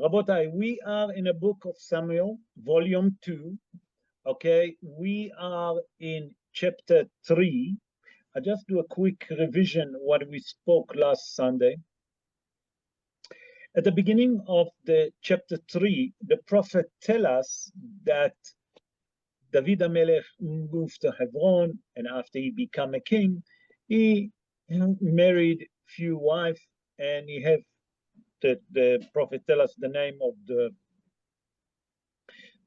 Rabotai, we are in a book of Samuel, volume 2. Okay, we are in chapter 3. I just do a quick revision what we spoke last Sunday. At the beginning of the chapter 3, the prophet tells us that David HaMelech moved to Hebron, and after he became a king, he married few wives, and he have the prophet tell us the name of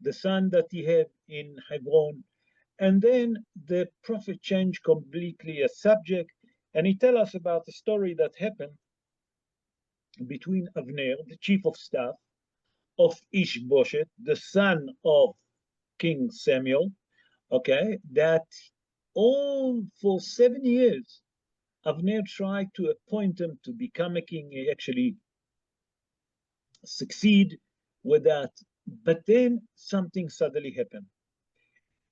the son that he had in Hebron. And then the prophet changed completely a subject, and he tell us about the story that happened between Avner, the chief of staff of Ishbosheth, the son of King Samuel, okay, that all for 7 years, Avner tried to appoint him to become a king. He actually succeed with that, but then something suddenly happened.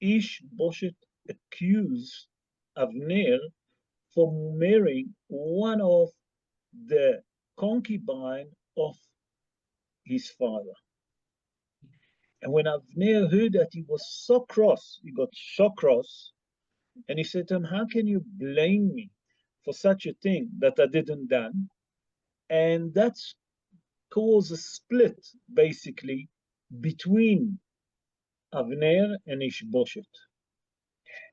Ishbosheth accused Avner for marrying one of the concubine of his father. And when Avner heard that, he was so cross, he got so cross, and he said to him, how can you blame me for such a thing that I didn't done? And that's caused a split, basically, between Avner and Ishbosheth.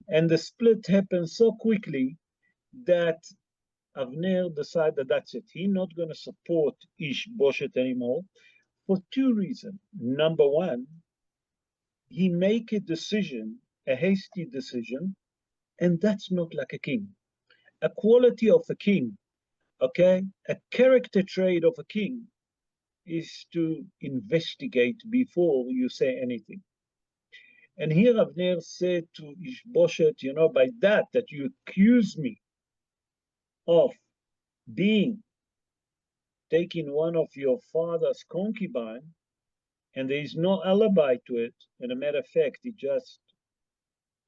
And the split happened so quickly that Avner decided that's it. He's not going to support Ishbosheth anymore for two reasons. Number one, he make a decision, a hasty decision, and that's not like a king. A quality of a king, okay, a character trait of a king is to investigate before you say anything. And here Avner said to Ishbosheth, you know, by that you accuse me of taking one of your father's concubine, and there is no alibi to it, and a matter of fact, it's just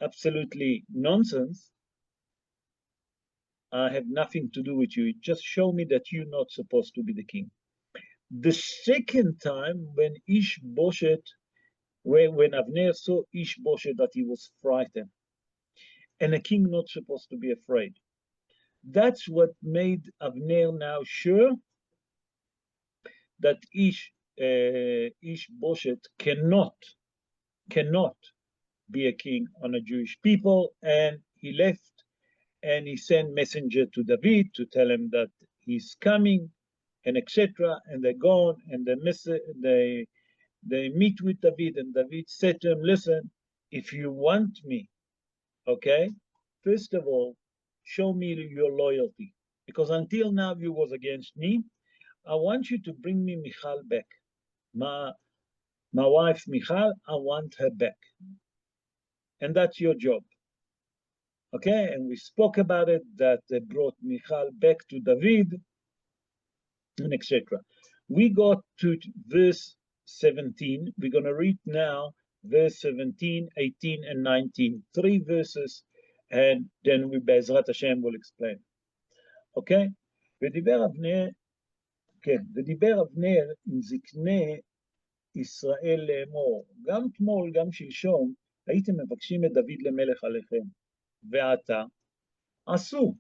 absolutely nonsense. I have nothing to do with you. Just show me that you're not supposed to be the king. The second time, when Avner saw Ishbosheth, that he was frightened, and a king not supposed to be afraid. That's what made Avner now sure that Ishbosheth cannot be a king on a Jewish people, and he left, and he sent messenger to David to tell him that he's coming, and etc. And they're gone, and they meet with David, and David said to him, listen, if you want me, okay, first of all, show me your loyalty, because until now you was against me. I want you to bring me Michal back. My wife Michal, I want her back. And that's your job. Okay, and we spoke about it, that they brought Michal back to David, and etc. We got to verse 17. We're going to read now verse 17, 18, and 19. 3 verses, and then we, Be'ezrat Hashem, will explain. Okay? ודיבר אבנר עם זקני ישראל לאמור, גם תמול, גם שלשום, הייתם מבקשים את דוד למלך עליכם, ועתה עשו,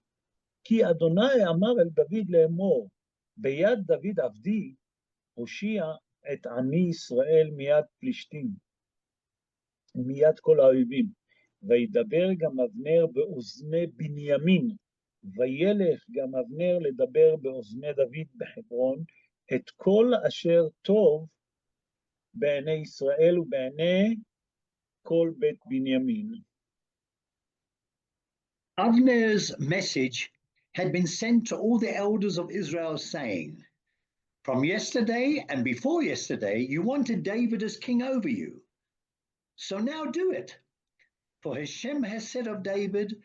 כי אדוני אמר אל דוד לאמור, ביד דוד עבדי הושיע את עמי ישראל מיד פלישתים, מיד כל האויבים, וידבר גם אבנר באוזני בנימין, וילך גם אבנר לדבר באוזני דוד בחברון, את כל אשר טוב בעיני ישראל ובעיני כל בית בנימין. Avner's message had been sent to all the elders of Israel, saying, from yesterday and before yesterday, you wanted David as king over you. So now do it. For Hashem has said of David,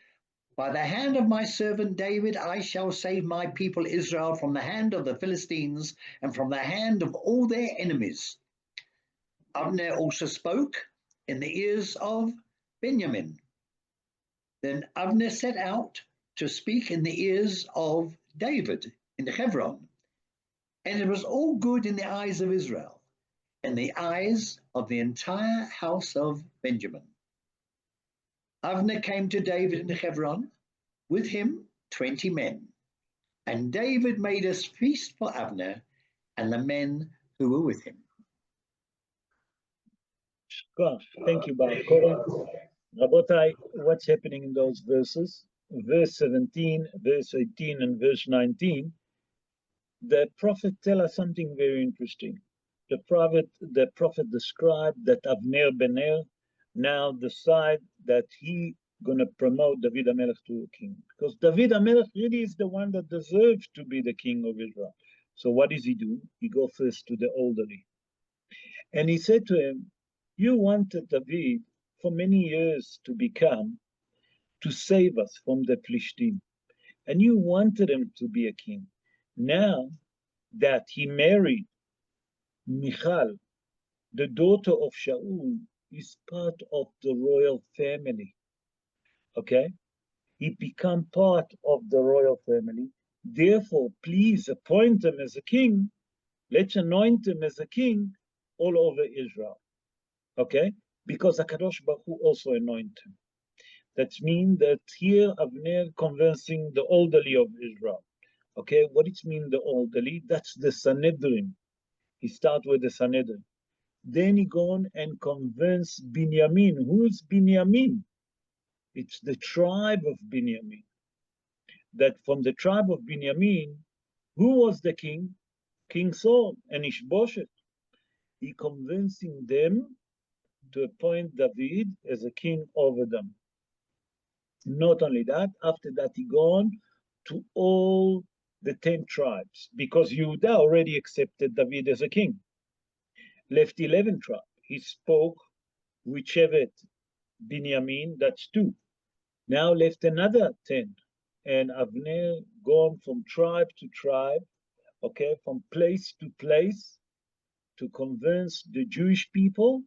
by the hand of my servant David, I shall save my people Israel from the hand of the Philistines and from the hand of all their enemies. Avner also spoke in the ears of Benjamin. Then Avner set out to speak in the ears of David in Hebron. And it was all good in the eyes of Israel. in the eyes of the entire house of Benjamin. Avner came to David in Hebron, with him 20 men. And David made a feast for Avner and the men who were with him. Thank you, Bar Korah. Rabotai, what's happening in those verses? Verse 17, verse 18, and verse 19, the prophet tell us something very interesting. The prophet described that Avner ben Ner now decide that he gonna promote David HaMelech to a king, because David HaMelech really is the one that deserves to be the king of Israel. So what does he do? He go first to the elderly, and he said to him, "You wanted David for many years to save us from the Plishtim, and you wanted him to be a king. Now that he married Michal, the daughter of Shaul, is part of the royal family. Okay? He become part of the royal family. Therefore, please appoint him as a king. Let's anoint him as a king all over Israel." Okay? Because HaKadosh Baruch Hu also anointed him. That means that here Avner convincing the elderly of Israel. Okay, what it means the elderly? That's the Sanhedrin. He start with the Sanhedrin. Then he gone and convince Binyamin. Who's Binyamin? It's the tribe of Binyamin. That from the tribe of Binyamin, who was the king? King Saul and Ishbosheth. He convincing them to appoint David as a king over them. Not only that, after that he gone to all the 10 tribes, because Yehuda already accepted David as a king. Left 11 tribes. He spoke with Shevet Binyamin, that's 2. Now left another 10. And Avner gone from tribe to tribe, okay, from place to place, to convince the Jewish people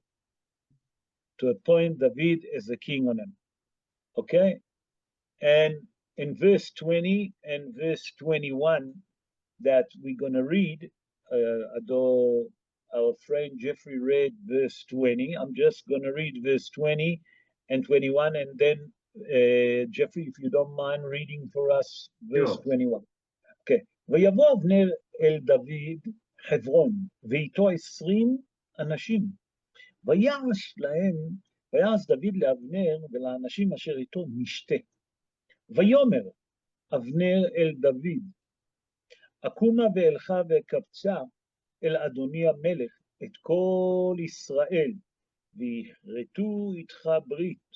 to appoint David as a king on them. Okay? And in verse 20 and verse 21 that we're going to read, although our friend Jeffrey read verse 20, I'm just going to read verse 20 and 21, and then Jeffrey, if you don't mind reading for us verse 21. Okay. ויבוא אבנר אל דוד חברון, ואיתו 20 אנשים. ויעש דוד לאבנר ולאנשים אשר איתו משתה. ויאמר אבנר אל דוד, אקומה ואלך וקבצה אל אדוני המלך את כל ישראל, ויכרתו איתך ברית,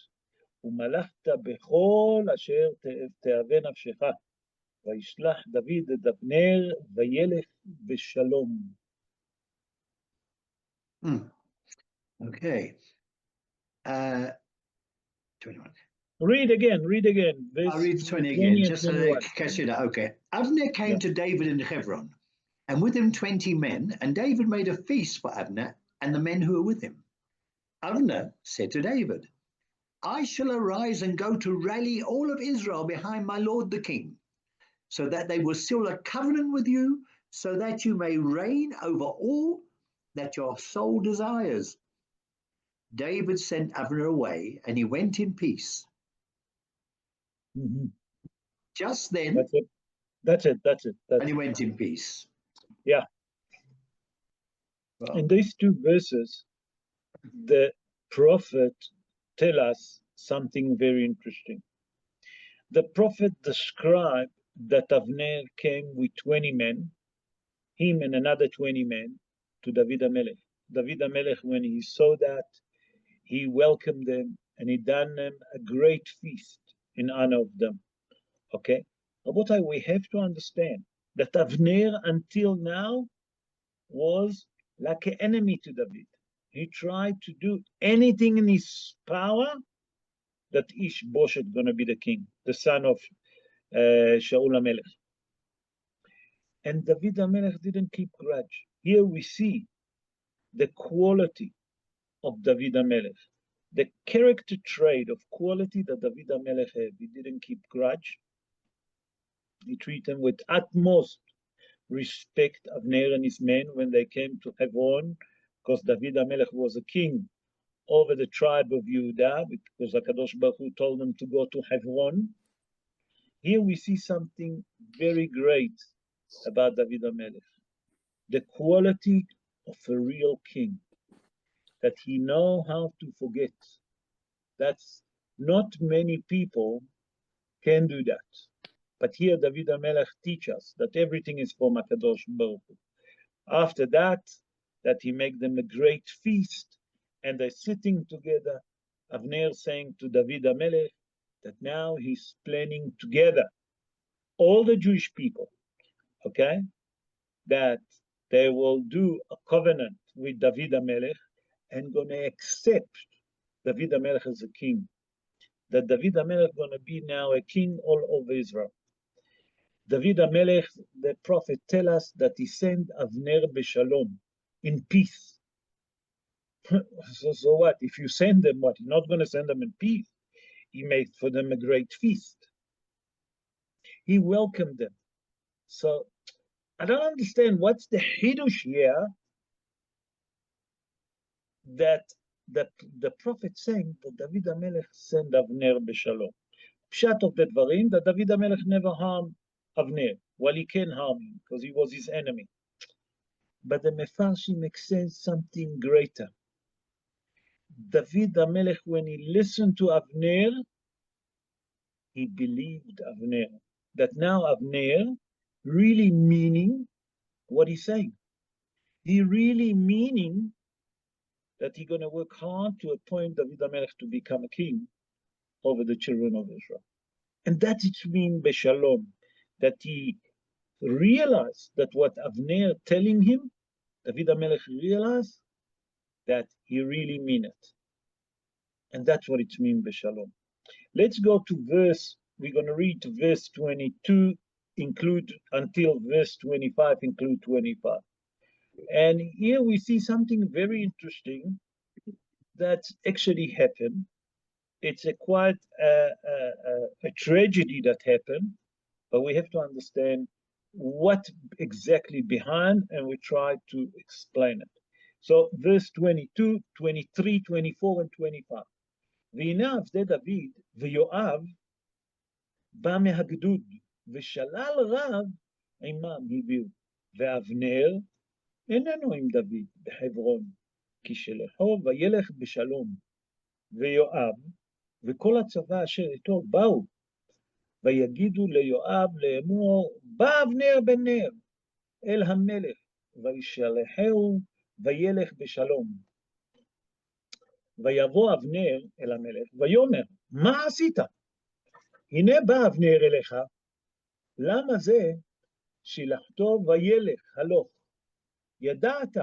ומלכת בכל אשר תאווה נפשך. וישלח דוד את אבנר וילך בשלום. Okay. 21. Read again. I'll read 20 again, just so they catch it. Okay. Avner came to David in Hebron, and with him 20 men, and David made a feast for Avner and the men who were with him. Avner said to David, I shall arise and go to rally all of Israel behind my lord the king, so that they will seal a covenant with you, so that you may reign over all that your soul desires. David sent Avner away, and he went in peace. Mm-hmm. Just then, that's it. And he went in peace. Yeah. Wow. In these 2 verses, the prophet tell us something very interesting. The prophet described that Avner came with 20 men, him and another 20 men, to David HaMelech. David HaMelech, when he saw that, he welcomed them and he done them a great feast in honor of them. Okay? Rabotai, we have to understand that Avner until now was like an enemy to David. He tried to do anything in his power that Ishbosheth gonna be the king, the son of Shaul HaMelech. And David HaMelech didn't keep grudge. Here we see the quality of David HaMelech, the character trait of quality that David HaMelech had. He didn't keep grudge. He treated them with utmost respect, Avner and his men, when they came to Hebron because David HaMelech was a king over the tribe of Yehuda, because HaKadosh Baruch Hu told them to go to Hebron. Here we see something very great about David HaMelech, the quality of a real king, that he know how to forget. That's not many people can do that. But here David HaMelech teaches us that everything is from HaKadosh Baruch Hu. After that he make them a great feast, and they're sitting together. Avner saying to David HaMelech that now he's planning together, all the Jewish people, okay, that they will do a covenant with David HaMelech and gonna accept David HaMelech as a king. That David HaMelech gonna be now a king all over Israel. David HaMelech, the prophet, tell us that he sent Avner b'shalom, in peace. So what? If you send them, what? You're not going to send them in peace. He made for them a great feast. He welcomed them. So I don't understand what's the hidush here that the prophet saying that David HaMelech sent Avner b'shalom. Pshat of the dvarim, that David HaMelech never harmed Avner. Well, he can harm him because he was his enemy. But the Mefarshim makes sense something greater. David HaMelech, when he listened to Avner, he believed Avner. That now Avner really meaning what he's saying. He really meaning that he's going to work hard to appoint David HaMelech to become a king over the children of Israel. And that it means Beshalom, that he realized that what Avner telling him, David HaMelech realized that he really mean it. And that's what it means Beshalom. Let's go to verse, we're going to read to verse 22, include until verse 25, include 25. And here we see something very interesting that actually happened. It's a quite a tragedy that happened, but we have to understand what exactly behind, and we try to explain it. So verse 22, 23, 24, and 25. והנה עבדי דוד ויואב בא מהגדוד, ושלל רב עמם הביאו, ואבנר איננו עם דוד בחברון, כי שלחו וילך בשלום, ויואב וכל הצבא אשר איתו באו, ויגידו ליואב לאמור, בא אבנר בן נר אל המלך, וישלחהו וילך בשלום. ויבוא אבנר אל המלך, ויאמר, מה עשית? הנה בא אבנר אליך, למה זה שילחתו וילך הלוך? ידעת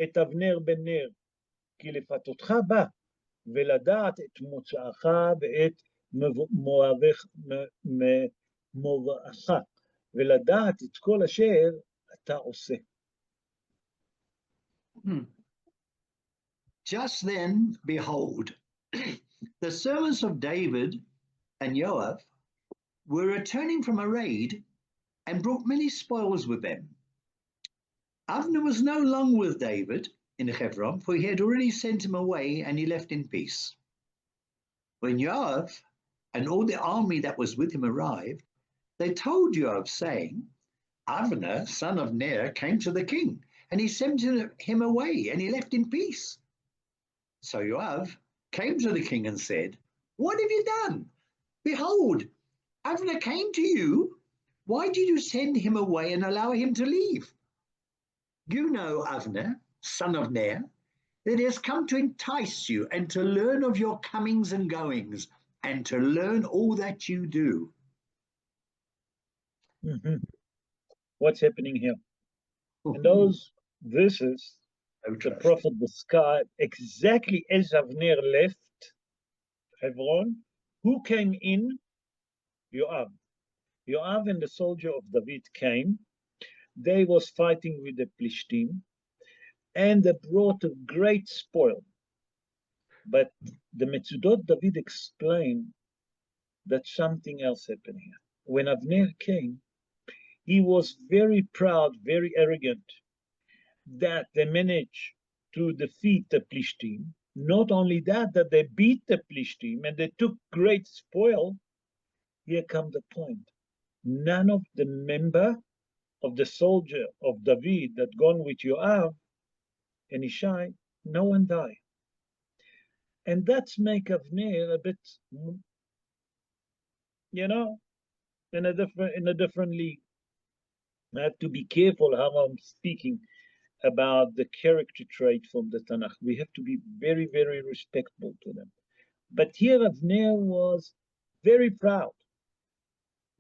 את אבנר בן נר, כי לפתותך בא, ולדעת את מוצאך ואת מובאך, ולדעת את כל אשר אתה עושה. Just then, behold, the servants of David and Joab were returning from a raid and brought many spoils with them. Avner was no longer with David in Hebron, for he had already sent him away, and he left in peace. When Joab and all the army that was with him arrived, they told Joab, saying, Avner, son of Ner, came to the king, and he sent him away, and he left in peace. So Joab came to the king and said, What have you done? Behold, Avner came to you. Why did you send him away and allow him to leave? You know, Avner, son of Ner, that he has come to entice you and to learn of your comings and goings, and to learn all that you do. What's happening here? In those verses, the prophet described exactly as Avner left Hebron, who came in? Joab. Joab and the soldier of David came. They was fighting with the Plishtim, and they brought a great spoil. But the Metzudot David explained that something else happened here. When Avner came, he was very proud, very arrogant, that they managed to defeat the Plishtim. Not only that, that they beat the Plishtim and they took great spoil. Here comes the point. None of the member of the soldier of David that gone with Yoav and Ishai, no one died. And that's make Avner a bit, you know, in a different league. I have to be careful how I'm speaking about the character trait from the Tanakh. We have to be very, very respectful to them. But here Avner was very proud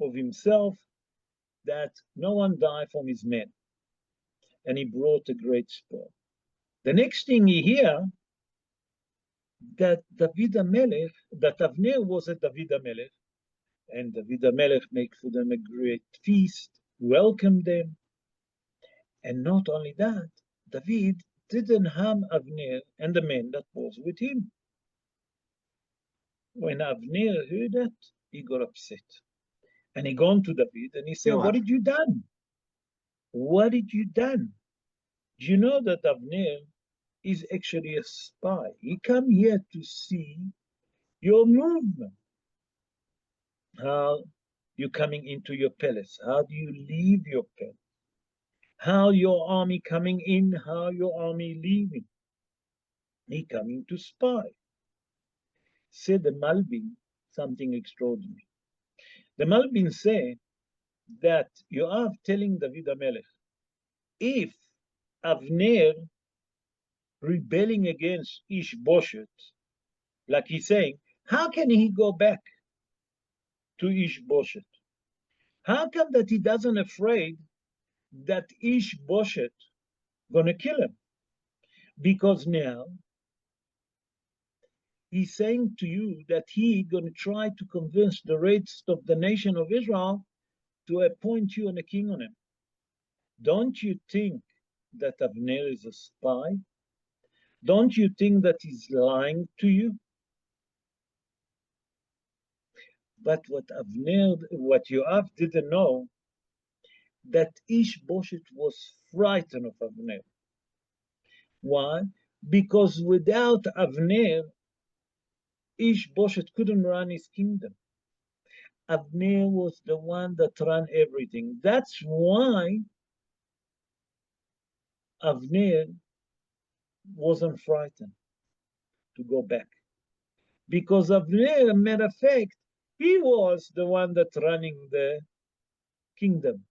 of himself that no one died from his men, and he brought a great spoil. The next thing he hear that David HaMelech, that Avner was a David HaMelech, and David HaMelech make for them a great feast, welcome them, and not only that, David didn't harm Avner and the men that was with him. When Avner heard that, he got upset. And he gone to David and he said, what Yoav. did you done? What did you done? Do you know that Avner is actually a spy? He come here to see your movement. How you coming into your palace? How do you leave your palace? How your army coming in? How your army leaving? He coming to spy. Said the Malbim something extraordinary. The Malbim say that Yoav telling David HaMelech, if Avner rebelling against Ishbosheth, like he's saying, how can he go back to Ishbosheth? How come that he doesn't afraid that Ishbosheth gonna kill him? Because now he's saying to you that he gonna try to convince the rest of the nation of Israel to appoint you and a king on him. Don't you think that Avner is a spy? Don't you think that he's lying to you? But what Yoav didn't know, that Ishbosheth was frightened of Avner. Why? Because without Avner, Ishbosheth couldn't run his kingdom. Avner was the one that ran everything. That's why Avner wasn't frightened to go back. Because Avner, matter of fact, he was the one that running the kingdom,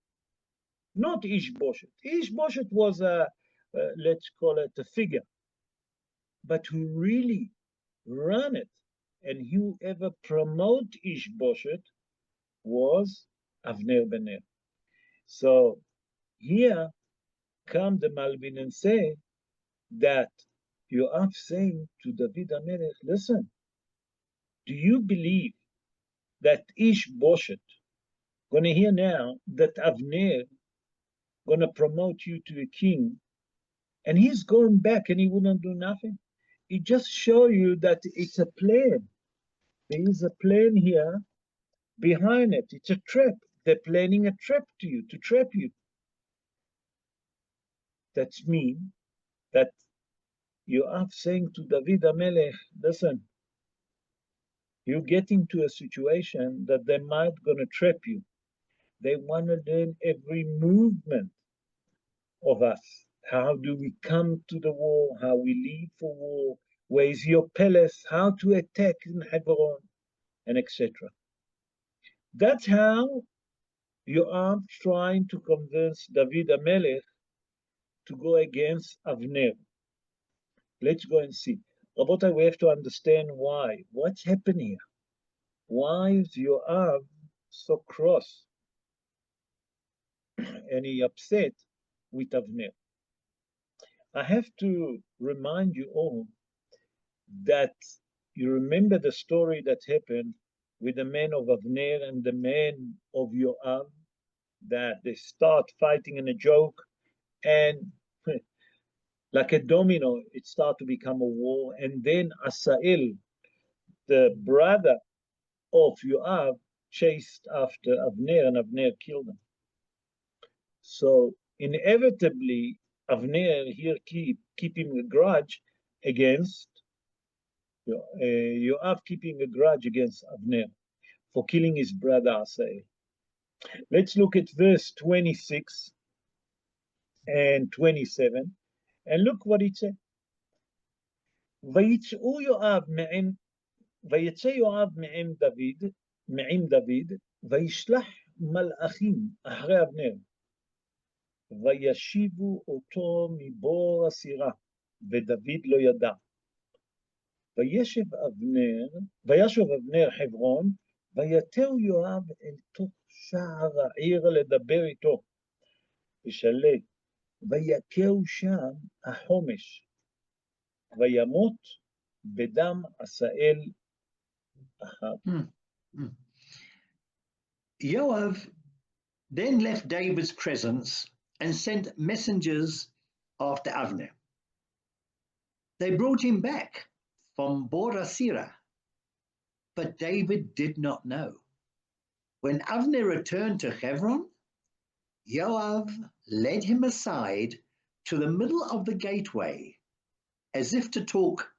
not Ishbosheth. Ishbosheth was let's call it a figure, but who really ran it and whoever promote Ishbosheth was Avner ben Ner. So here come the Malbin and say that Yoav saying to David HaMelech, listen, do you believe that Ishbosheth gonna hear now that Avner gonna promote you to a king, and he's going back and he wouldn't do nothing? It just show you that it's a plan. There is a plan here behind it. It's a trap. They're planning a trap to you, to trap you. That's mean that you are saying to David HaMelech, listen, you get into a situation that they might gonna trap you. They want to learn every movement of us. How do we come to the war? How we leave for war? Where is your palace? How to attack in Hebron? And etc. That's how you are trying to convince David HaMelech to go against Avner. Let's go and see. Rabotai, we have to understand why. What's happening here? Why is Yoav so cross and he upset with Avner? I have to remind you all that you remember the story that happened with the men of Avner and the men of Yoav, that they start fighting in a joke, and like a domino, it started to become a war. And then Asael, the brother of Yoav, chased after Avner, and Avner killed him. So inevitably, Avner here keeping a grudge against Yoav, keeping a grudge against Avner for killing his brother Asahel. Let's look at verse 26 and 27, and look what it says. ויצאו יואב מעם ויצא יואב מעם דוד, וישלח מלאכים אחרי אבנר, וישיבו אותו מבור הסירה, ודוד לא ידע. וישב אבנר חברון, ויתהו יואב אל תוך שער העיר לדבר איתו, ושלט, ויכהו שם החומש, וימות בדם עשאל אחיו. Yoav then left David's presence and sent messengers after Avner. They brought him back from Bora Sira, but David did not know. When Avner returned to Hebron, Yoav led him aside to the middle of the gateway, as if to talk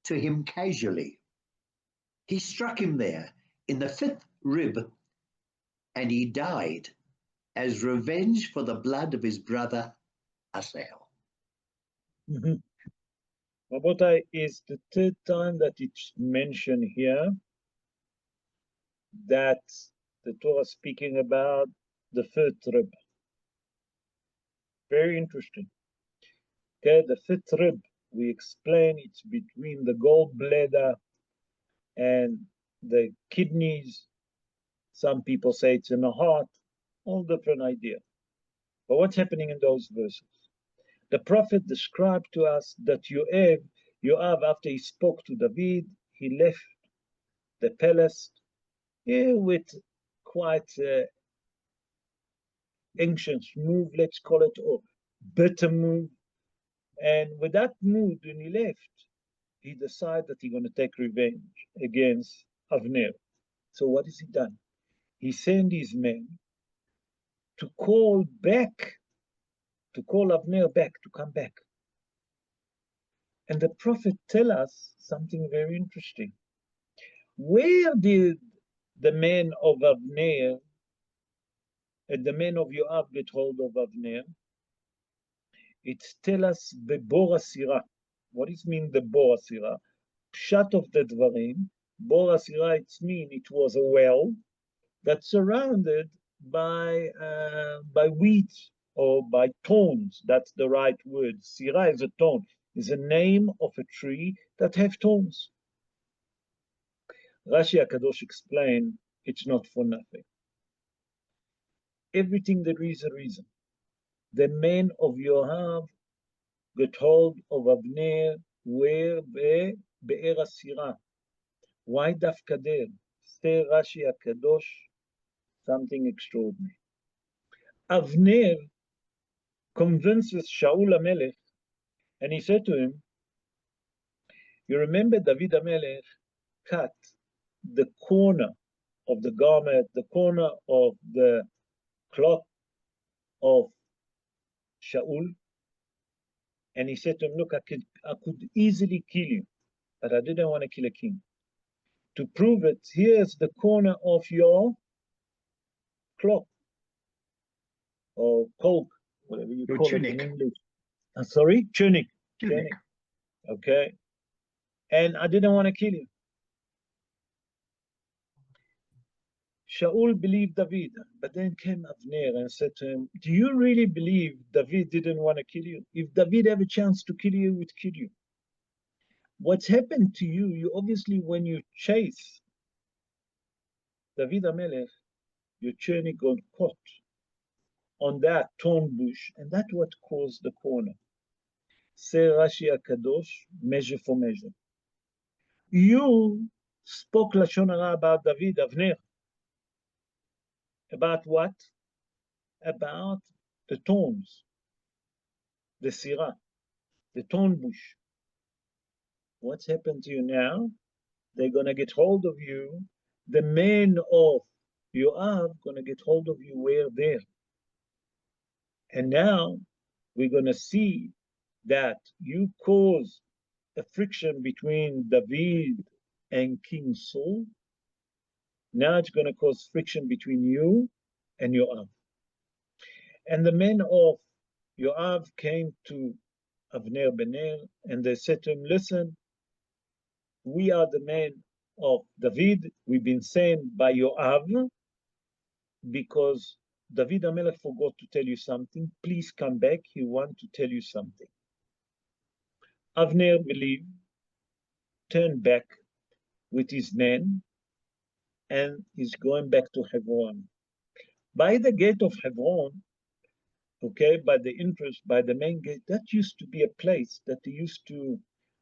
to him casually. He struck him there in the 5th rib, and he died as revenge for the blood of his brother Asahel. Rabotai, is the third time that it's mentioned here that the Torah is speaking about the 5th rib. Very interesting. Okay, the 5th rib, we explain it's between the gallbladder and the kidneys. Some people say it's in the heart, all different ideas. But what's happening in those verses? The prophet described to us that Yoav, after he spoke to David, he left the palace with quite anxious move, let's call it, or bitter move. And with that mood, when he left, he decided that he's going to take revenge against Avner. So what has he done? He sent his men to call Avner back, to come back. And the prophet tell us something very interesting. Where did the men of Avner and the men of Yoav get hold of Avner? It tells us bebor asira. What does it mean, the bor asira? Pshat of the dvarim. Bor asira, it means it was a well that's surrounded by weeds or by thorns. That's the right word. Sira is a thorn. Is a name of a tree that have thorns. Rashi HaKadosh explained it's not for nothing. Everything there is a reason. The men of Yoav got hold of Avner where be'er asira. Why dafka there? Say Rashi HaKadosh something extraordinary. Avner convinces Shaul HaMelech, and he said to him, you remember David HaMelech cut the corner of the garment, the corner of the cloth of Shaul, and he said to him, look, I could easily kill you, but I didn't want to kill a king. To prove it, here's the corner of your cloth or cloak, whatever you call it in English. Sorry, tunic. Okay. And I didn't want to kill you. Shaul believed David, but then came Avner and said to him, do you really believe David didn't want to kill you? If David had a chance to kill you, he would kill you. What's happened to you, you obviously, when you chase David HaMelech, your tunic got caught on that thorn bush, and that's what caused the corner. Say Rashi HaKadosh, measure for measure. You spoke Lashon Hara about David, Avner. About what? About the thorns, the sirah, the thorn bush. What's happened to you now? They're going to get hold of you. The men of Yoav going to get hold of you where there. And now we're going to see that you cause a friction between David and King Saul. Now it's going to cause friction between you and Yoav. And the men of Yoav came to Avner Bener and they said to him, listen, we are the men of David. We've been sent by Yoav because David HaMelech forgot to tell you something. Please come back. He wants to tell you something. Avner believed, turned back with his men, and is going back to Hebron. By the gate of Hebron, okay, by the entrance, by the main gate, that used to be a place that they used to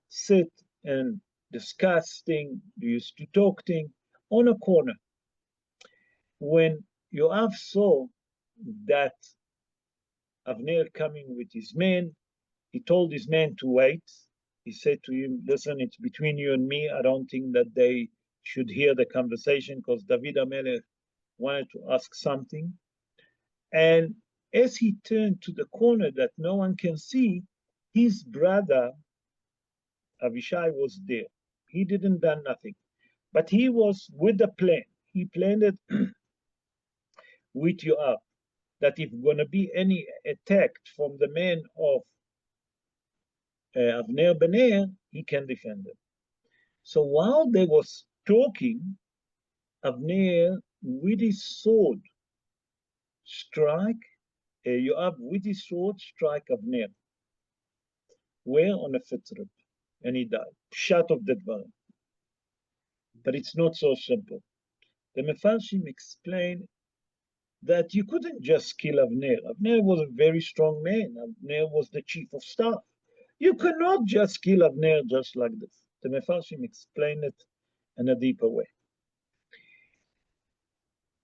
sit and discuss things, they used to talk things on a corner. When Yoav saw that Avner coming with his men, he told his men to wait. He said to him, listen, it's between you and me. I don't think that they should hear the conversation because David HaMelech wanted to ask something. And as he turned to the corner that no one can see, his brother Avishai was there. He didn't do nothing, but he was with the plan. He planned it with Yoav that if going to be any attack from the men of Avner Bener, he can defend them. So while they was talking, Avner with his sword strike, Yoav with his sword strike Avner. Where? On a fitrib, and he died. Shot of the dvarim. But it's not so simple. The Mefarshim explain that you couldn't just kill Avner. Avner was a very strong man. Avner was the chief of staff. You cannot just kill Avner just like this. The Mefarshim explain it in a deeper way.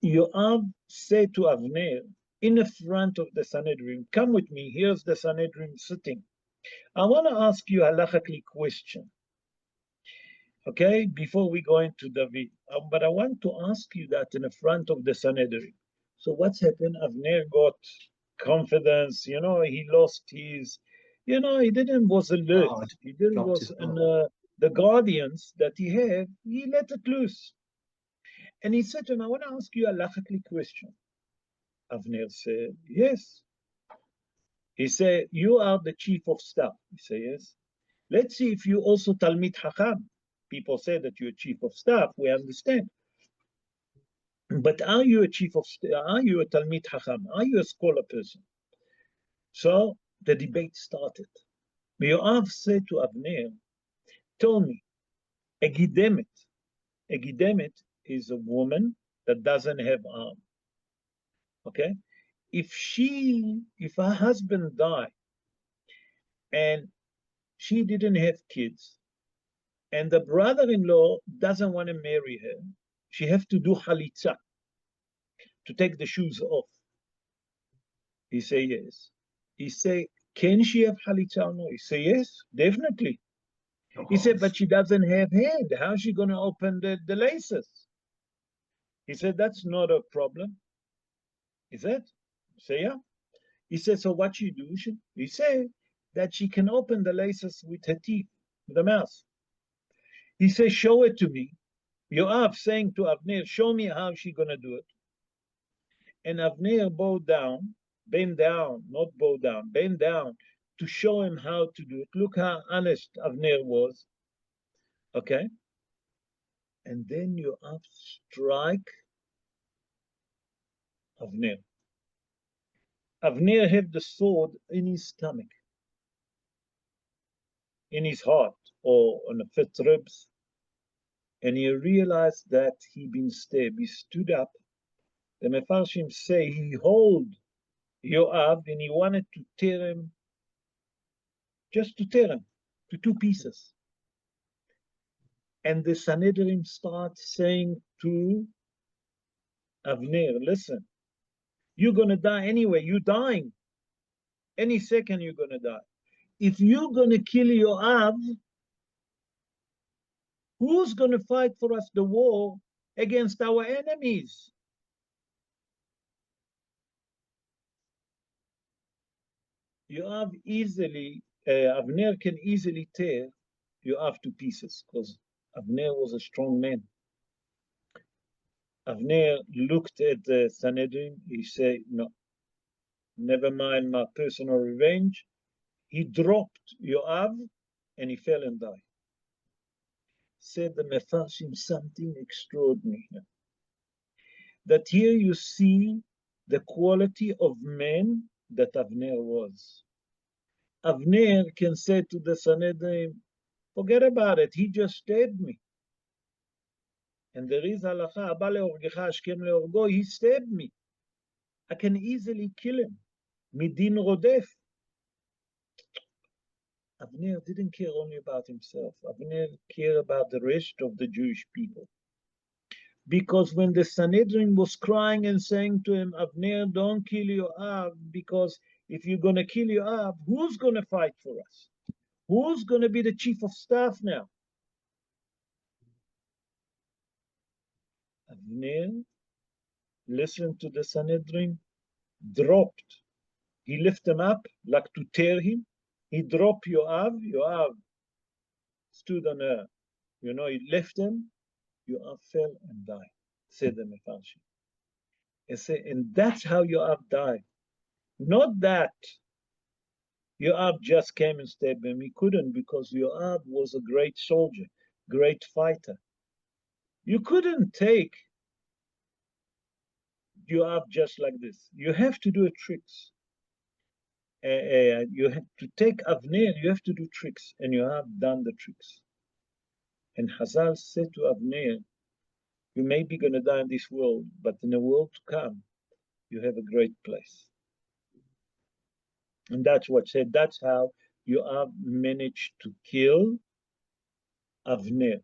Yoav said to Avner in the front of the Sanhedrin, come with me, here's the Sanhedrin sitting. I want to ask you a halachically question, okay, before we go into David. But I want to ask you that in the front of the Sanhedrin. So what's happened? Avner got confidence, he lost his, he didn't was alert. Guard He didn't dropped was his in bow. the guardians that he had, he let it loose. And he said to him, I want to ask you a halachically question. Avner said, yes. He said, you are the chief of staff. He said, yes. Let's see if you also Talmid Chacham. People say that you're a chief of staff. We understand. But are you a chief of staff? Are you a Talmid Chacham? Are you a scholar person? So the debate started. Yoav said to Avner, tell me, a gidemet. A gidemet is a woman that doesn't have arm. Okay? If her husband died and she didn't have kids, and the brother-in-law doesn't want to marry her, she have to do halitza, to take the shoes off. He say yes. He say, can she have halitza? No. He say yes, definitely. He said, but she doesn't have hand. How's she going to open the laces? He said, that's not a problem. He said, say yeah. He said, so what she do? He said that she can open the laces with her teeth, with the mouth. He said, show it to me. Yoav saying to Avner, show me how she going to do it. And Avner bowed down, bend down, not bow down, bend down to show him how to do it. Look how honest Avner was. Okay? And then Yoav strike Avner. Avner had the sword in his stomach, in his heart, or on the fifth ribs. And he realized that he'd been stabbed. He stood up. The Mefarshim say he held Yoav and he wanted to tear him, just to tear him to two pieces. And the Sanhedrin starts saying to Avner, listen, you're going to die anyway. You're dying. Any second you're going to die. If you're going to kill Yoav, who's going to fight for us the war against our enemies? Avner can easily tear Yoav to pieces because Avner was a strong man. Avner looked at the Sanhedrin. He said, no, never mind my personal revenge. He dropped Yoav and he fell and died. Said the Mefarshim something extraordinary here. That here you see the quality of man that Avner was. Avner can say to the Sanhedrin, forget about it, he just stabbed me. And there is halacha, Abba leorgecha ashkem leorgo, he stabbed me. I can easily kill him. Midin rodef. Avner didn't care only about himself. Avner cared about the rest of the Jewish people. Because when the Sanhedrin was crying and saying to him, Avner, don't kill Yoav, because if you're going to kill Yoav, who's going to fight for us? Who's going to be the chief of staff now? Avner listened to the Sanhedrin, dropped. He lifted him up like to tear him. He dropped Yoav. Yoav stood on a, he left him. Yoav fell and died, said the Mefarshim. And that's how Yoav died. Not that Yoav just came and stabbed him. He couldn't because Yoav was a great soldier, great fighter. You couldn't take Yoav just like this. You have to do tricks. You have to take Avner, you have to do tricks, and Yoav done the tricks. And Hazal said to Avner, you may be going to die in this world, but in the world to come, you have a great place. And that's what said, that's how Yoav managed to kill Avner.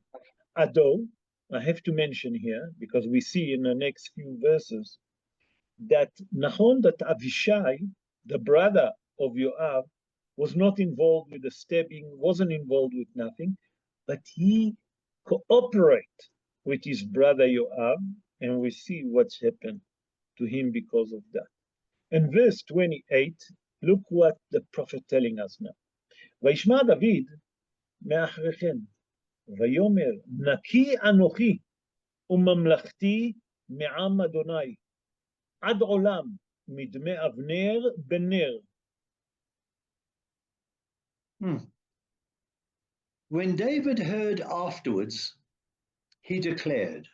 Although, I have to mention here, because we see in the next few verses, that Nahon, that Avishai, the brother of Yoav, was not involved with the stabbing, wasn't involved with nothing, but he cooperated with his brother Yoav, and we see what's happened to him because of that. In verse 28, look what the prophet telling us now. וישמע דוד מאחריכם, ויאמר נקי אנוכי וממלכתי מעם אדוני, עד עולם מדמי אבנר בן נר. When David heard afterwards, he declared,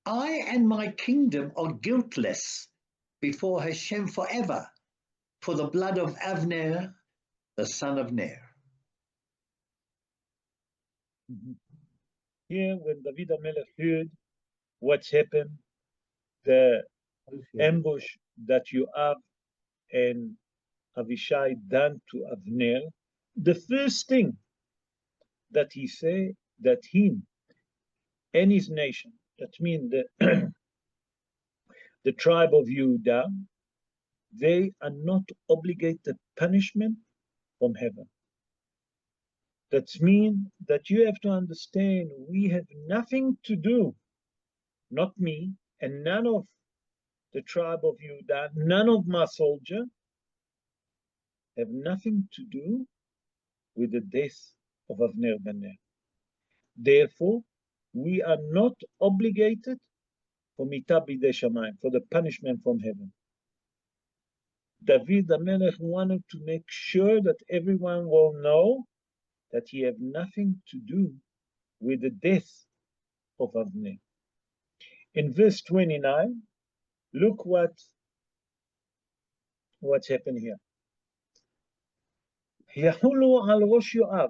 I and my kingdom are guiltless before Hashem forever for the blood of Avner, the son of Ner. Here, when David HaMelech heard what's happened, the ambush that Yoav and Avishai done to Avner, the first thing that he said, that him and his nation, that means the, the tribe of Judah, they are not obligated punishment from heaven. That means that you have to understand we have nothing to do, not me, and none of the tribe of Judah, none of my soldiers have nothing to do with the death of Avner ben Ner. Therefore, we are not obligated for mitah bidei shamayim, for the punishment from heaven. David HaMelech wanted to make sure that everyone will know that he have nothing to do with the death of Avner. In verse 29, look what's happened here. יחולו על ראש יואב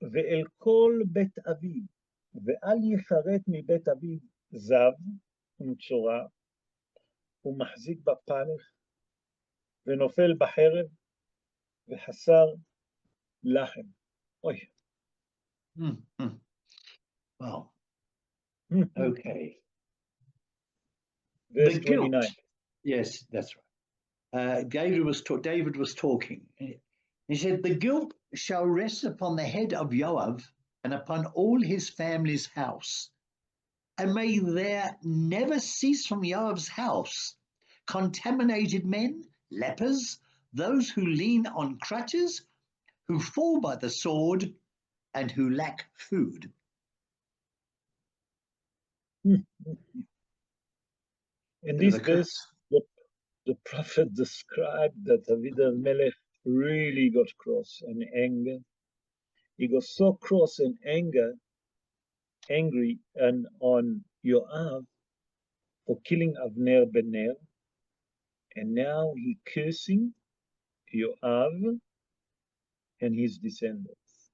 ואל כל בית אביו, ואל יחרט מבית אביו זב ומצורע, ומחזיק בפרך, ונופל בחרב, וחסר לחם. אוי. Wow. Okay. Verse The guilt. 29. Yes, that's right. David was talking. He said, the guilt shall rest upon the head of Joab and upon all his family's house. And may there never cease from Joab's house contaminated men, lepers, those who lean on crutches, who fall by the sword, and who lack food. In this The verse, the prophet described that David al-Melech really got cross and angry. He got so cross and angry and on Yoav for killing Avner ben Ner, and now he cursing Yoav and his descendants.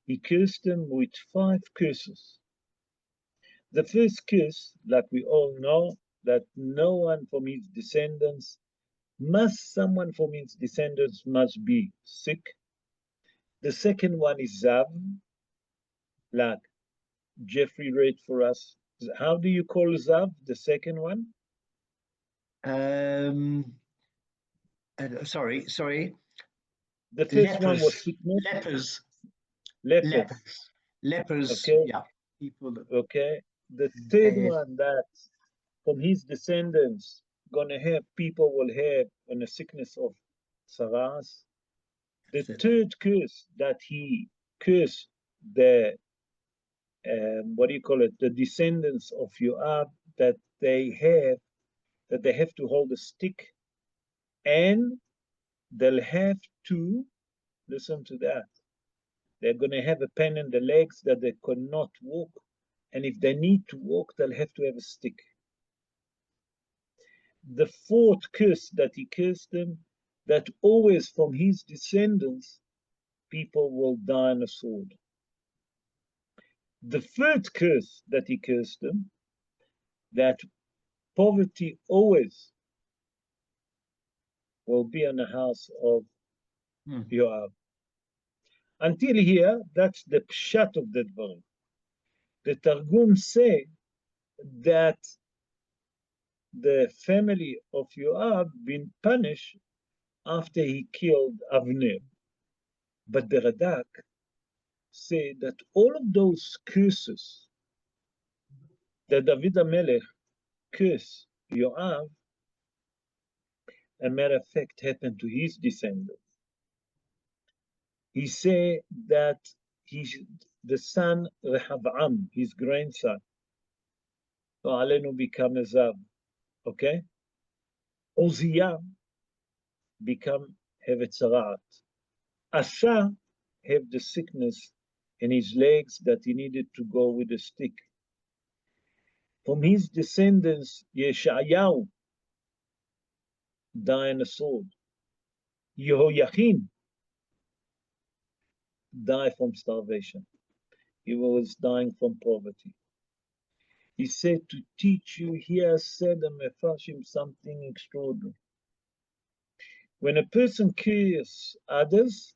He cursed them with 5 curses. The first curse, like we all know, that no one from his descendants someone from his descendants must be sick. The second one is Zav, like Jeffrey read for us. How do you call Zav, the second one? Sorry. The first one was Lepers. sickness. Lepers. Lepers. Lepers. Okay. Yeah. People that Okay. The third had one that from his descendants people will have a sickness of Saras. The third curse that he cursed the the descendants of Joab, that they have to hold a stick, and they'll have to listen to that. They're going to have a pain in the legs that they could not walk, and if they need to walk, they'll have to have a stick. The fourth curse that he cursed them, that always from his descendants people will die on a sword. The third curse that he cursed them, that poverty always will be in the house of Joab. Until here, that's the pshat of the dvarim. The Targum say that the family of Joab been punished after he killed Avner. But the Radak say that all of those curses that David HaMelech cursed Joab, a matter of fact, happened to his descendants. He said that the son Rehavam, his grandson, Alenu become a Zav, okay? Uzziah become have a tzaraat. Asa have the sickness in his legs that he needed to go with a stick. From his descendants, Yeshayahu died on a sword. Yehoiachin died from starvation. He was dying from poverty. He said to teach you, here said the Mefarshim something extraordinary. When a person curses others,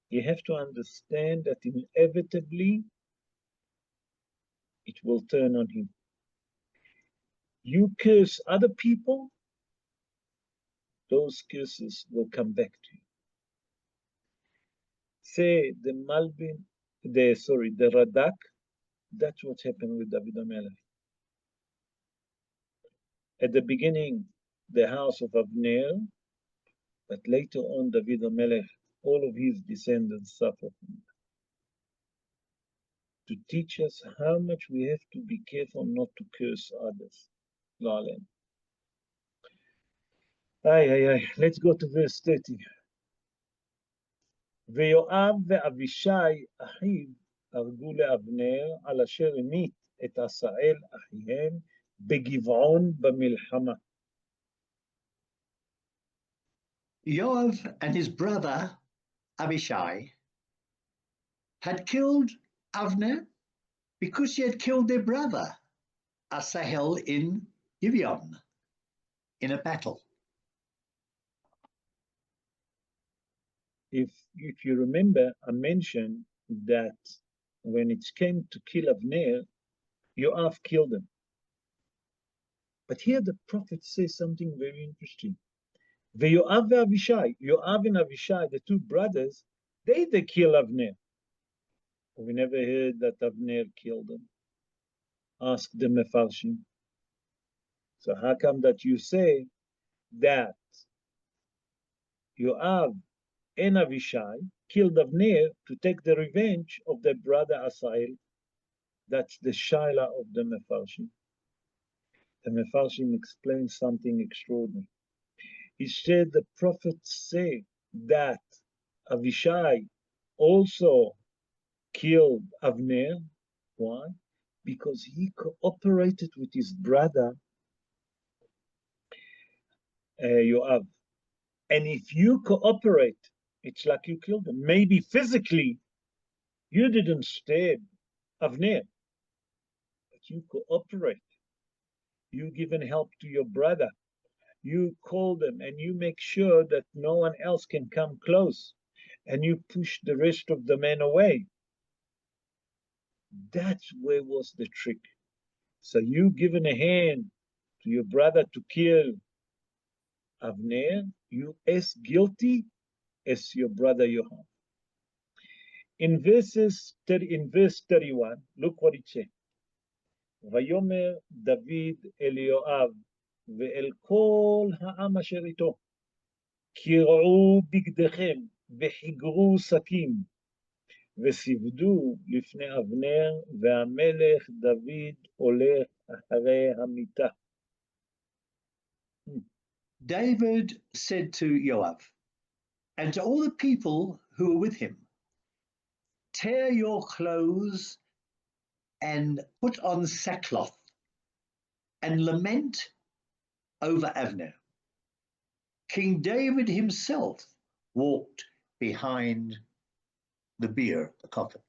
you have to understand that inevitably it will turn on him. You curse other people, those curses will come back to you. Say the Radak, that's what happened with David HaMelech. At the beginning, the house of Avner, but later on, David HaMelech, all of his descendants suffered from it. To teach us how much we have to be careful not to curse others. Let's go to verse 30. ויואב ואבישי אחיו הרגו לאבנר על אשר המית את עשאל אחיהם בגבעון במלחמה. Yoav and his brother Abishai had killed Avner because he had killed their brother Asahel in Gibeon in a battle. If you remember, I mentioned that when it came to kill Avner, Yoav killed him. But here the prophet says something very interesting. Yoav and Avishai, the two brothers, they kill Avner. We never heard that Avner killed him. Ask the Mefarshim. So how come that you say that Yoav and Avishai killed Avner to take the revenge of their brother Asael. That's the Shaila of the Mefarshim. The Mefarshim explains something extraordinary. He said the prophets say that Avishai also killed Avner. Why? Because he cooperated with his brother Yoav. And if you cooperate, it's like you killed him. Maybe physically, you didn't stab Avner, but you cooperate. You given help to your brother. You call them and you make sure that no one else can come close. And you push the rest of the men away. That's where was the trick. So you given a hand to your brother to kill Avner, you as guilty as your brother Yoav. In verse 31, look what it says. ויאמר דוד אל יואב ואל כל העם אשר איתו, קרעו בגדיכם וחיגרו שקים וסיבדו לפני אבנר, והמלך דוד הולך אחרי המיטה. David said to Joab and to all the people who were with him, tear your clothes and put on sackcloth and lament over Abner. King David himself walked behind the bier, the coffin.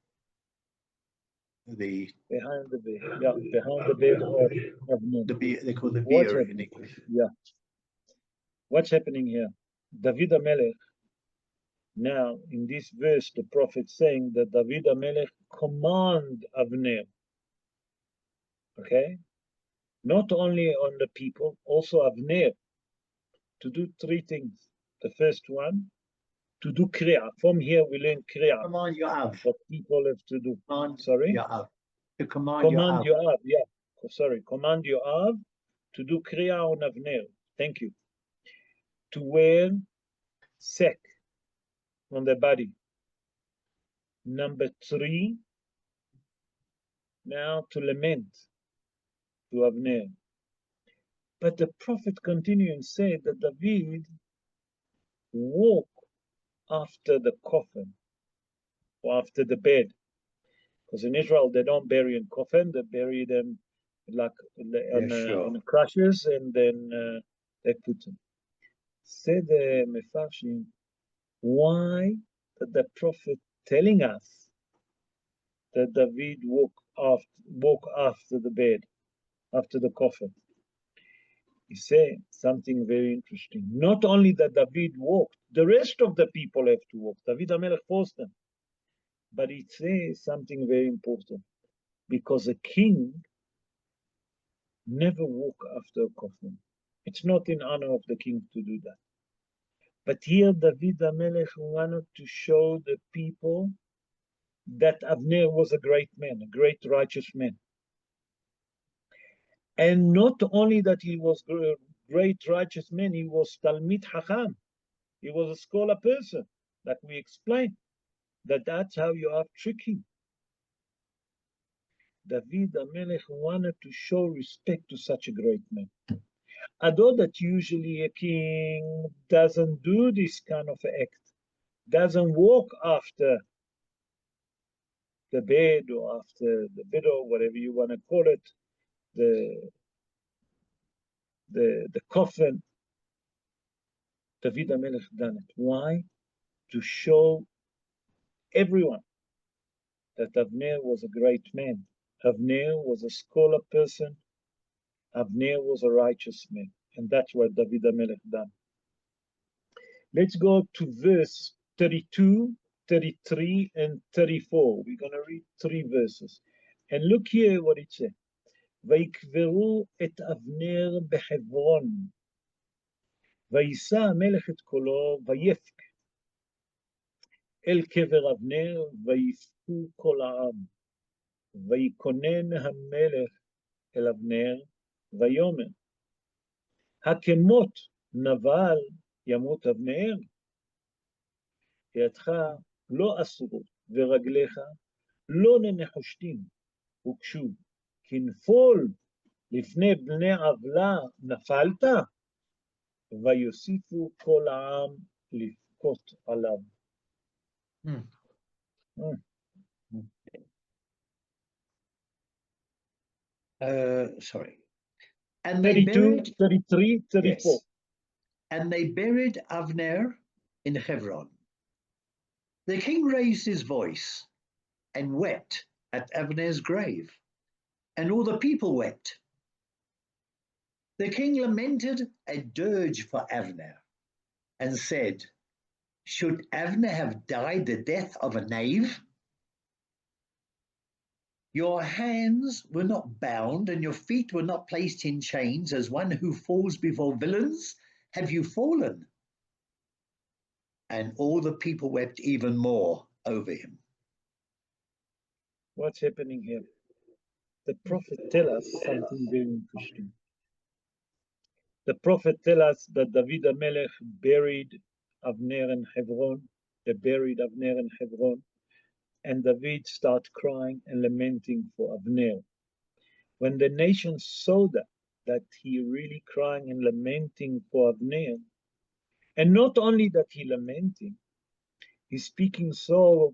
Behind the bed, yeah, behind the bed of Abner. The bier, they call the bier in English. Yeah. What's happening here? David HaMelech, now in this verse, the prophet saying that David HaMelech command Avner. Okay? Not only on the people, also Avner, to do three things. The first one, to do kriya. From here we learn kriya. Command Yoav. What people have to do. Sorry? Yoav. To command Yoav, yeah. Sorry, command Yoav to do kriya on Avner. Thank you. To wear sack on the body. Number 3, now to lament to Avner. But the prophet continued and said that David walked after the coffin or after the bed. Because in Israel, they don't bury in coffin, they bury them like on crushes and then they put them. Said the Mefarshim, why did the prophet telling us that David walk after the bed, after the coffin? He said something very interesting. Not only that David walked, the rest of the people have to walk. David HaMelech forced them. But it says something very important. Because a king never walk after a coffin. It's not in honor of the king to do that. But here David HaMelech wanted to show the people that Avner was a great man, a great righteous man. And not only that he was a great righteous man, he was Talmid Chacham. He was a scholar person, like we explained. That's how you are tricky. David HaMelech wanted to show respect to such a great man. Although that usually a king doesn't do this kind of act, doesn't walk after the bed or after the widow, whatever you want to call it, the coffin. David HaMelech done it. Why? To show everyone that Avner was a great man. Avner was a scholar person. Avner was a righteous man. And that's what David HaMelech done. Let's go to verse 32, 33, and 34. We're going to read 3 verses. And look here what it says. ויקברו את אבנר בחברון, וישא המלך את קולו, ויפק אל קבר אבנר, ויפקו כל העם. ויקונן המלך אל אבנר, ויאמר, הכמות נבל ימות אבנר? ידך לא אסורות, ורגליך לא לנחושתים הוקשו, כנפול לפני בני עוולה נפלת, ויוסיפו כל העם לבכות עליו. Sorry. And they 32, buried, 33, 34. yes. And they buried Avner in Hebron. The king raised his voice and wept at Avner's grave, and all the people wept. The king lamented a dirge for Avner and said, should Avner have died the death of a knave? Your hands were not bound and your feet were not placed in chains as one who falls before villains. Have you fallen? And all the people wept even more over him. What's happening here? The prophet tells us something very interesting. The prophet tells us that David HaMelech buried Avner in Hebron. They buried Avner in Hebron. And David started crying and lamenting for Avner. When the nation saw that he really crying and lamenting for Avner, and not only that he lamenting, he's speaking so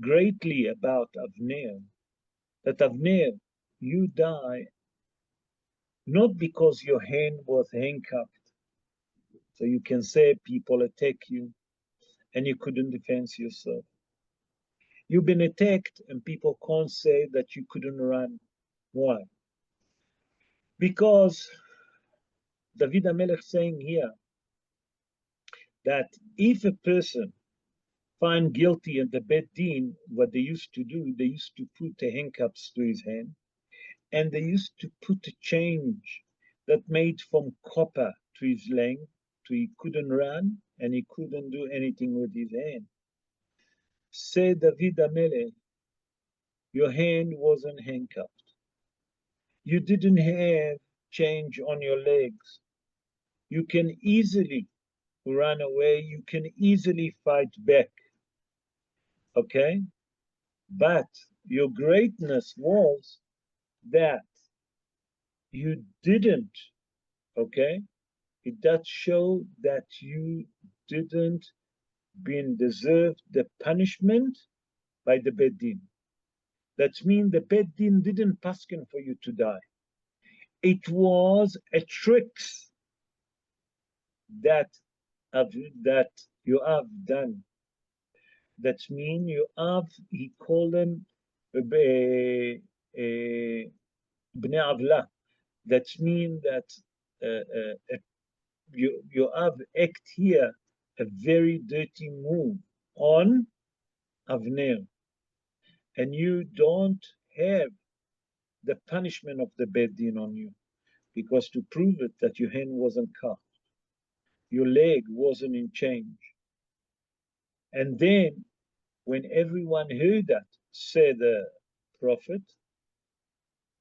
greatly about Avner, that Avner, you die not because your hand was handcuffed, so you can say people attack you and you couldn't defend yourself. You've been attacked and people can't say that you couldn't run. Why? Because David HaMelech saying here that if a person find guilty in the Beit Din, what they used to do, they used to put the handcuffs to his hand, and they used to put a chain that made from copper to his leg, so he couldn't run and he couldn't do anything with his hand. Say David HaMelech, your hand wasn't handcuffed. You didn't have chains on your legs. You can easily run away. You can easily fight back. Okay? But your greatness was that you didn't, okay? It does show that you didn't been deserved the punishment by the Beit Din. That means the Beit Din didn't paskin for you to die. It was a tricks that you have done. That means you have, he called them Bnei Avla. That means that you have act here a very dirty move on Avner, and you don't have the punishment of the Beit Din on you, because to prove it that your hand wasn't cuffed, your leg wasn't in chains. And then when everyone heard that, said the prophet,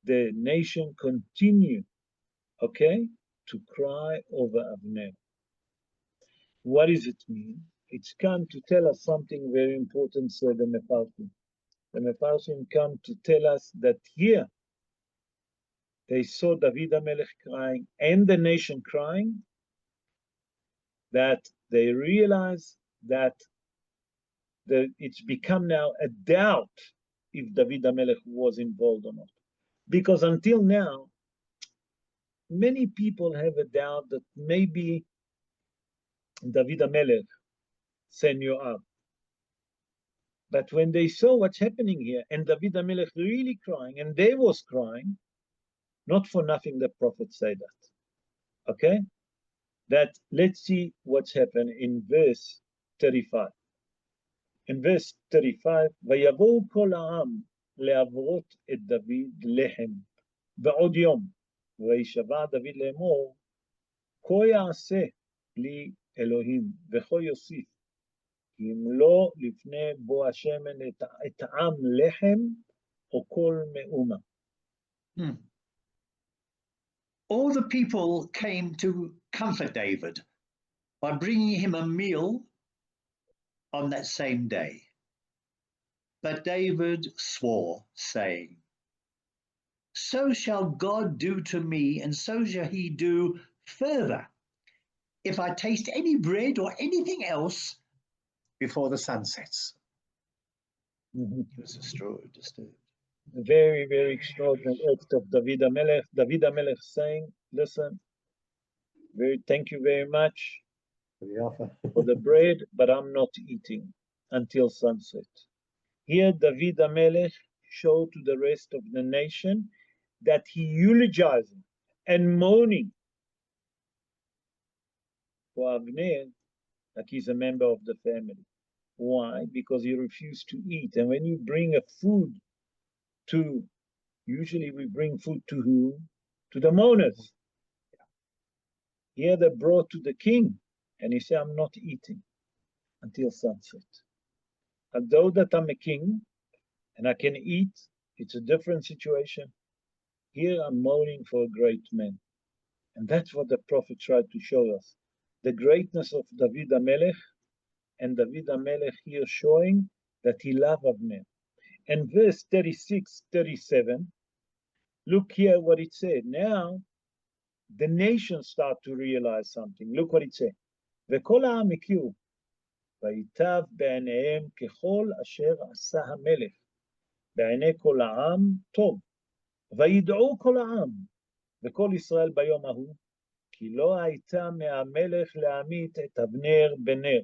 the nation continued, okay, to cry over Avner. What does it mean? It's come to tell us something very important, said the Mefarshim. The Mefarshim come to tell us that here they saw David HaMelech crying and the nation crying, that they realized that it's become now a doubt if David HaMelech was involved or not. Because until now, many people have a doubt that maybe David HaMelech sent you up. But when they saw what's happening here, and David HaMelech really crying, and they was crying, not for nothing the prophet said that. Okay? That let's see what's happened in verse 35. In verse 35, ויבואו כל העם לעברות את דוד לחם בעוד יום, וישבע דוד לאמור, כה יעשה לי אלוהים, וכה יוסיף, כי אם לא לפני בוא השמן את העם לחם, או כל מאומה. All the people came to comfort David by bringing him a meal on that same day. But David swore, saying, so shall God do to me, and so shall he do further, if I taste any bread or anything else before the sun sets. Mhm. He was disturbed. Very, very extraordinary act of David HaMelech. David HaMelech saying, listen, thank you very much for the bread, but I'm not eating until sunset. Here, David HaMelech showed to the rest of the nation that he eulogizing and mourning for Avner, like he's a member of the family. Why? Because he refused to eat. And when you bring a food to, usually we bring food to whom? To the mourners. Here they brought to the king, and he said, I'm not eating until sunset. Although that I'm a king and I can eat, it's a different situation. Here I'm mourning for a great man. And that's what the prophet tried to show us. The greatness of David HaMelech, and David HaMelech here showing that he loved Avner. And verse 36, 37, look here what it said. Now, the nations start to realize something. Look what it said. וכל העם הכירו, ויטב בעיניהם ככל אשר עשה המלך, בעיני כל העם טוב, וידעו כל העם, וכל ישראל ביום ההוא, כי לא הייתה מהמלך להמית את אבנר בנר.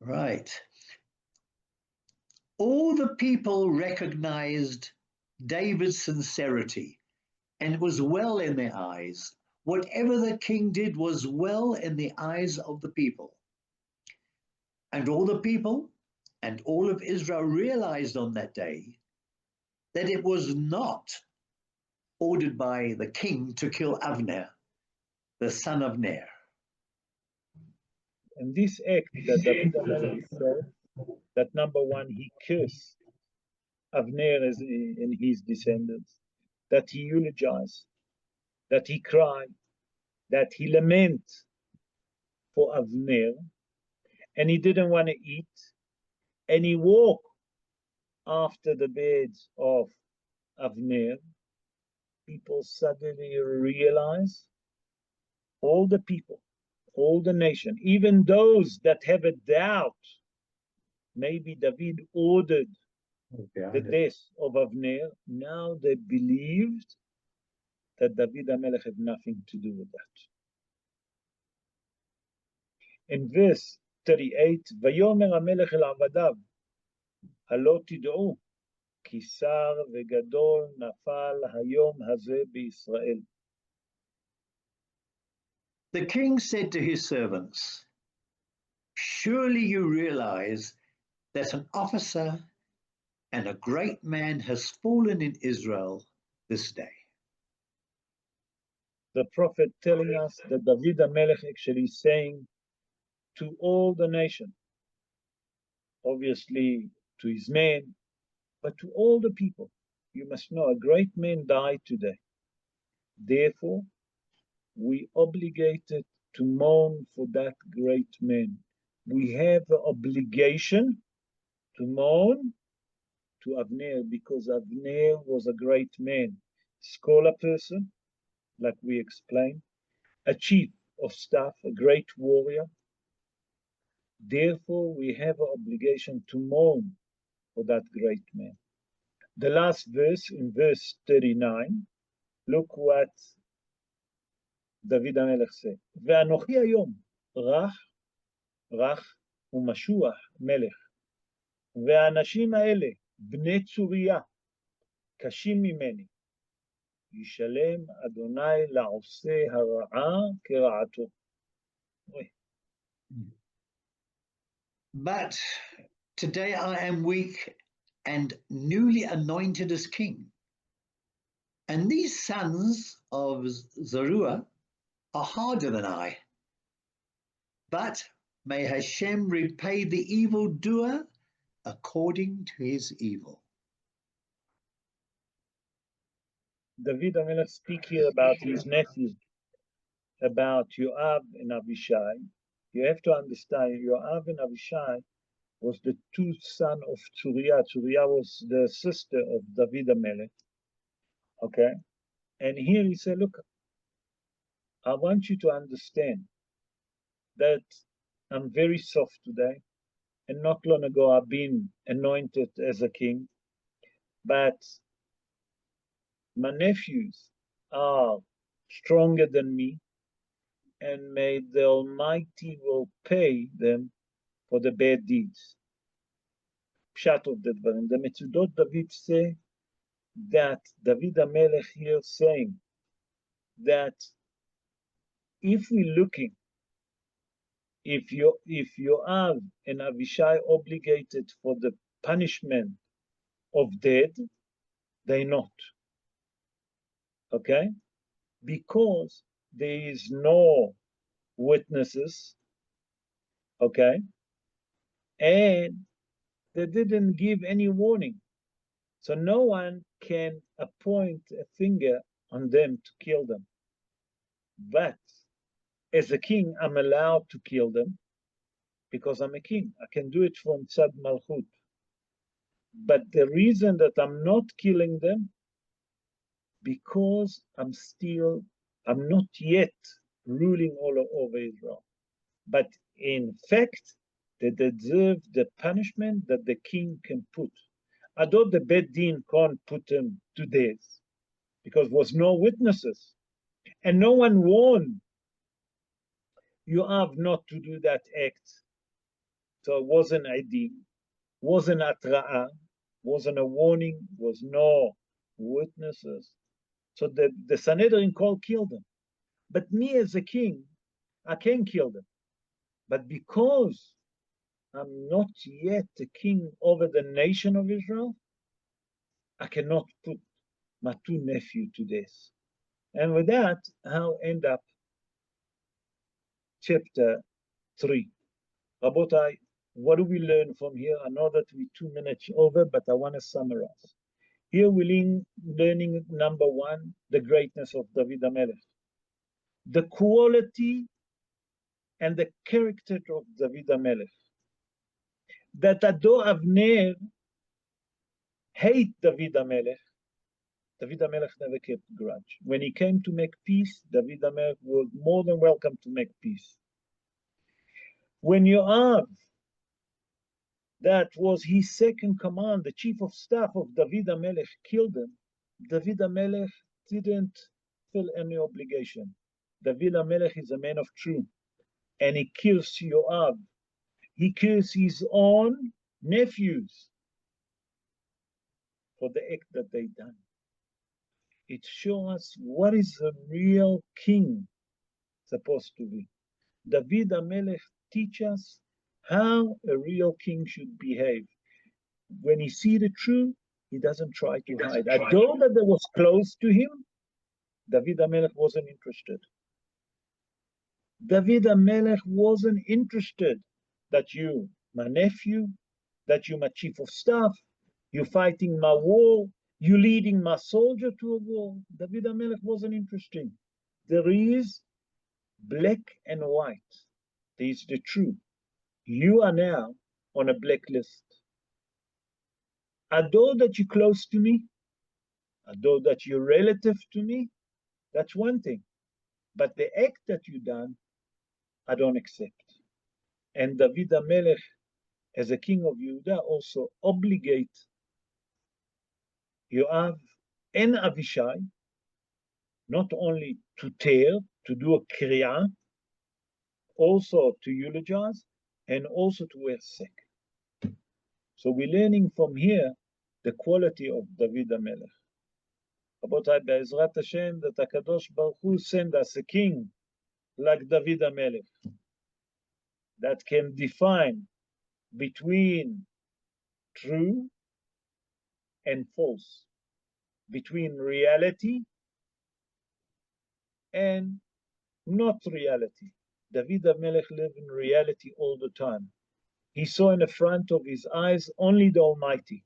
Right. All the people recognized David's sincerity, and it was well in their eyes. Whatever the king did was well in the eyes of the people. And all the people and all of Israel realized on that day that it was not ordered by the king to kill Avner, the son of Ner. And this act that David HaMelech said, that number one, he cursed Avner and his descendants, that he eulogized, that he cried, that he lamented for Avner, and he didn't want to eat, and he walked after the beds of Avner. People suddenly realize, all the people, all the nation, even those that have a doubt, maybe David ordered the death of Avner, now they believed that David HaMelech had nothing to do with that. In verse 38, ויאמר המלך אל עבדיו, הלא תדעו, כי שר וגדול נפל היום הזה בישראל. The king said to his servants, surely you realize that an officer and a great man has fallen in Israel this day. The prophet telling us that David HaMelech actually saying to all the nation, obviously to his men, but to all the people, you must know a great man died today. Therefore, we obligated to mourn for that great man. We have the obligation to mourn to Avner because Avner was a great man, scholar person, like we explained, a chief of staff, a great warrior. Therefore, we have an obligation to mourn for that great man. The last verse, in verse 39, look what דוד המלך זה, ואנוכי היום רך ומשוח מלך, והאנשים האלה, בני צוריה, קשים ממני, ישלם אדוני לעושה הרעה כרעתו. But today I am weak and newly anointed as king. And these sons of Zeruiah are harder than I. But may Hashem repay the evildoer according to his evil. David HaMelech speak here about his nephew, about Yoav and Avishai, you have to understand Yoav and Avishai was the two sons of Tzuriah. Tzuriah was the sister of David Amelech. Okay? And here he said, look, I want you to understand that I'm very soft today, and not long ago I've been anointed as a king, but my nephews are stronger than me, and may the Almighty will pay them for the bad deeds. Pshat of the dvarim. The Metzudot David say that David HaMelech here saying that if we're looking, if Yoav and Avishai obligated for the punishment of death, they not. Okay? Because there is no witnesses, okay? And they didn't give any warning. So no one can point a finger on them to kill them. But as a king, I'm allowed to kill them because I'm a king. I can do it from Tzad Malchut. But the reason that I'm not killing them, because I'm not yet ruling all over Israel. But in fact, they deserve the punishment that the king can put. Although the Beit Din can't put them to death, because there was no witnesses, and no one warned Yoav not to do that act. So it wasn't ID, wasn't atra'ah, wasn't a warning, was no witnesses. So the Sanhedrin can't kill them. But me as a king, I can kill them. But because I'm not yet the king over the nation of Israel, I cannot put my two nephews to death. And with that, I'll end up chapter 3. Rabotai, what do we learn from here? I know that we're 2 minutes over, but I want to summarize. Here we're learning number 1, the greatness of David HaMelech. The quality and the character of David HaMelech. That Ado Avner hate David HaMelech. David HaMelech never kept grudge. When he came to make peace, David HaMelech was more than welcome to make peace. When Yoav, that was his second command, the chief of staff of David HaMelech, killed him, David HaMelech didn't feel any obligation. David HaMelech is a man of truth, and he kills Yoav. He kills his own nephews for the act that they done. It shows us what is a real king supposed to be. David HaMelech teaches us how a real king should behave. When he sees the truth, he doesn't try to hide. Although that they was close to him, David HaMelech wasn't interested. David HaMelech wasn't interested that you, my nephew, that you, my chief of staff, you fighting my war, you leading my soldier to a war. David HaMelech wasn't interested. There is black and white. There is the truth. You are now on a blacklist. Although that you're close to me, although that you're relative to me, that's one thing. But the act that you done, I don't accept. And David HaMelech, as a king of Yehuda, also obligate Yoav and Avishai not only to tear, to do a kriya, also to eulogize, and also to wear sick. So we're learning from here the quality of David HaMelech. Rabotai, Be'ezrat Hashem, that HaKadosh Baruch Hu send us a king like David HaMelech that can define between true and false, between reality and not reality. David HaMelech lived in reality all the time. He saw in the front of his eyes only the Almighty.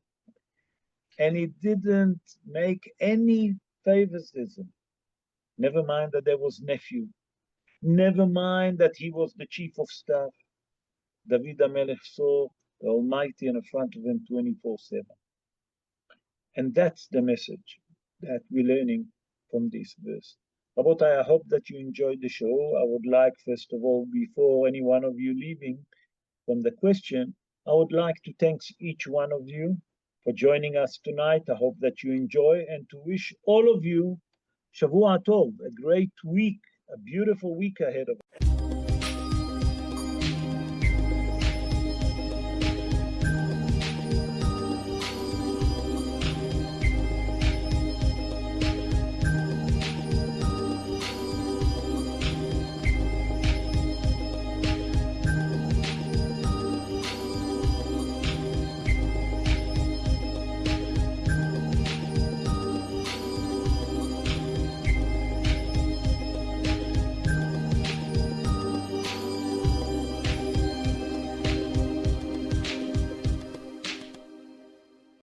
And he didn't make any favoritism. Never mind that there was nephew. Never mind that he was the chief of staff. David HaMelech saw the Almighty in front of him 24/7. And that's the message that we're learning from this verse. Rabotai, I hope that you enjoyed the show. I would like, first of all, before any one of you leaving from the question, I would like to thank each one of you for joining us tonight. I hope that you enjoy, and to wish all of you Shavua Tov, a great week, a beautiful week ahead of us.